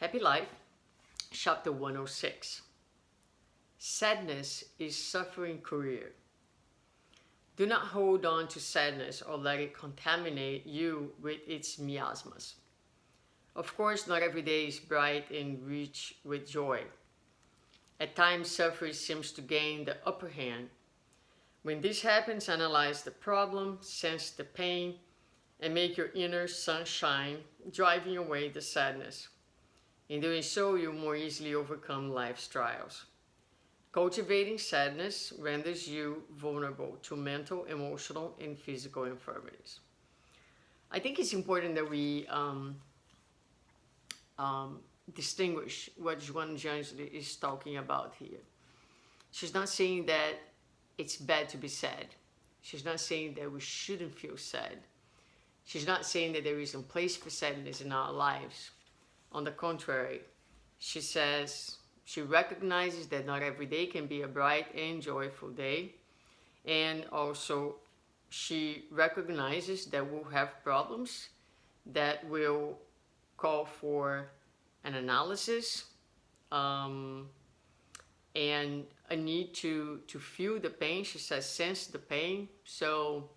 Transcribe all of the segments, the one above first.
Happy Life, Chapter 106. Sadness is suffering career. Do not hold on to sadness or let it contaminate you with its miasmas. Of course, not every day is bright and rich with joy. At times, suffering seems to gain the upper hand. When this happens, analyze the problem, sense the pain, and make your inner sunshine, driving away the sadness. In doing so, you more easily overcome life's trials. Cultivating sadness renders you vulnerable to mental, emotional, and physical infirmities. I think it's important that we distinguish what Joanne Jones is talking about here. She's not saying that it's bad to be sad. She's not saying that we shouldn't feel sad. She's not saying that there isn't place for sadness in our lives. On the contrary, she says she recognizes that not every day can be a bright and joyful day. And also she recognizes that we'll have problems that will call for an analysis and a need to feel the pain. She says sense the pain. So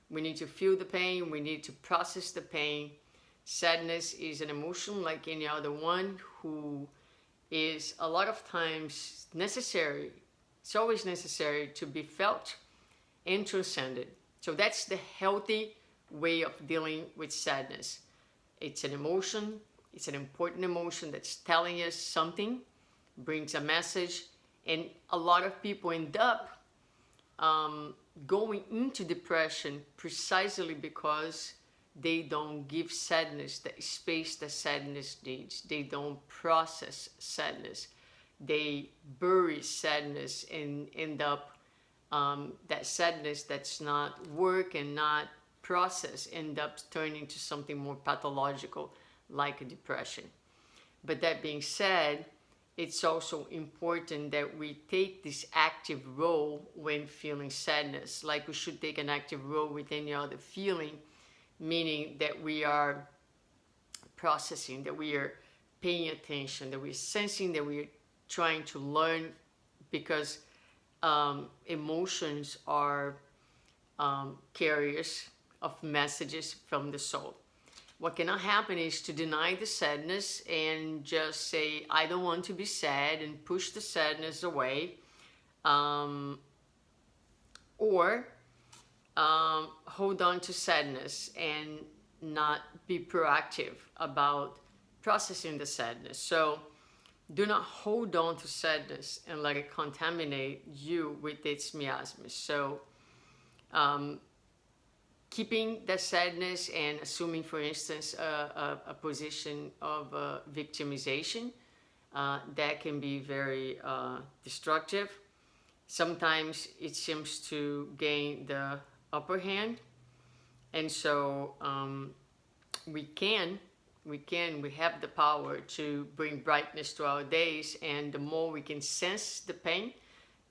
we need to feel the pain, we need to process the pain. Sadness is an emotion like any other one who is a lot of times necessary. It's always necessary to be felt and transcended. So that's the healthy way of dealing with sadness. It's an emotion, it's an important emotion that's telling us something, brings a message, and a lot of people end up going into depression precisely because they don't give sadness the space that sadness needs. They don't process sadness. They bury sadness and end up that sadness that's not work and not processed end up turning into something more pathological like a depression. But that being said, it's also important that we take this active role when feeling sadness, like we should take an active role with any other feeling, meaning that we are processing, that we are paying attention, that we're sensing, that we're trying to learn, because emotions are carriers of messages from the soul. What cannot happen is to deny the sadness and just say, I don't want to be sad, and push the sadness away. Or hold on to sadness and not be proactive about processing the sadness. So do not hold on to sadness and let it contaminate you with its miasmas. So keeping the sadness and assuming, for instance, a position of victimization, that can be very destructive. Sometimes it seems to gain the upper hand, and so we have the power to bring brightness to our days, and the more we can sense the pain,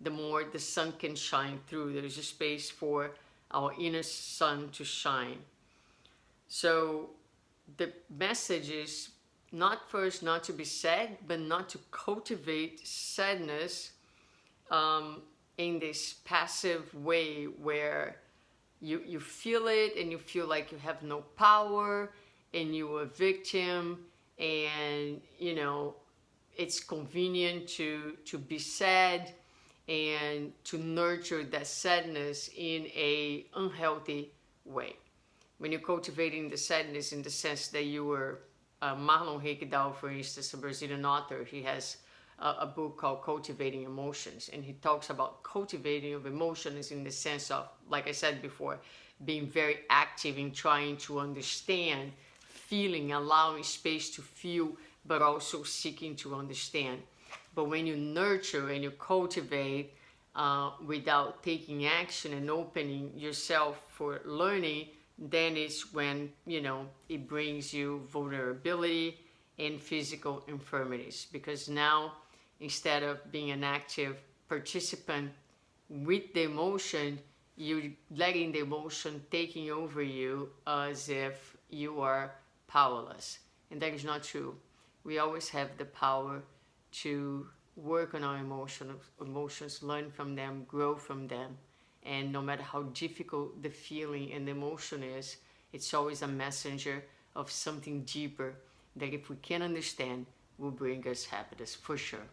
the more the sun can shine through. There's a space for our inner sun to shine. So the message is not to be sad, but not to cultivate sadness in this passive way where you feel it and you feel like you have no power and you're a victim, and you know it's convenient to be sad and to nurture that sadness in a unhealthy way. When you're cultivating the sadness in the sense that you were Marlon Reikdal, for instance, a Brazilian author, he has a book called Cultivating Emotions, and he talks about cultivating of emotions in the sense of, like I said before, being very active in trying to understand, feeling, allowing space to feel, but also seeking to understand. But when you nurture and you cultivate without taking action and opening yourself for learning, then it's when, you know, it brings you vulnerability and physical infirmities. Because now, instead of being an active participant with the emotion, you're letting the emotion taking over you as if you are powerless. And that is not true. we always have the power to work on our emotions, learn from them, grow from them. And no matter how difficult the feeling and the emotion is, it's always a messenger of something deeper that if we can understand will bring us happiness for sure.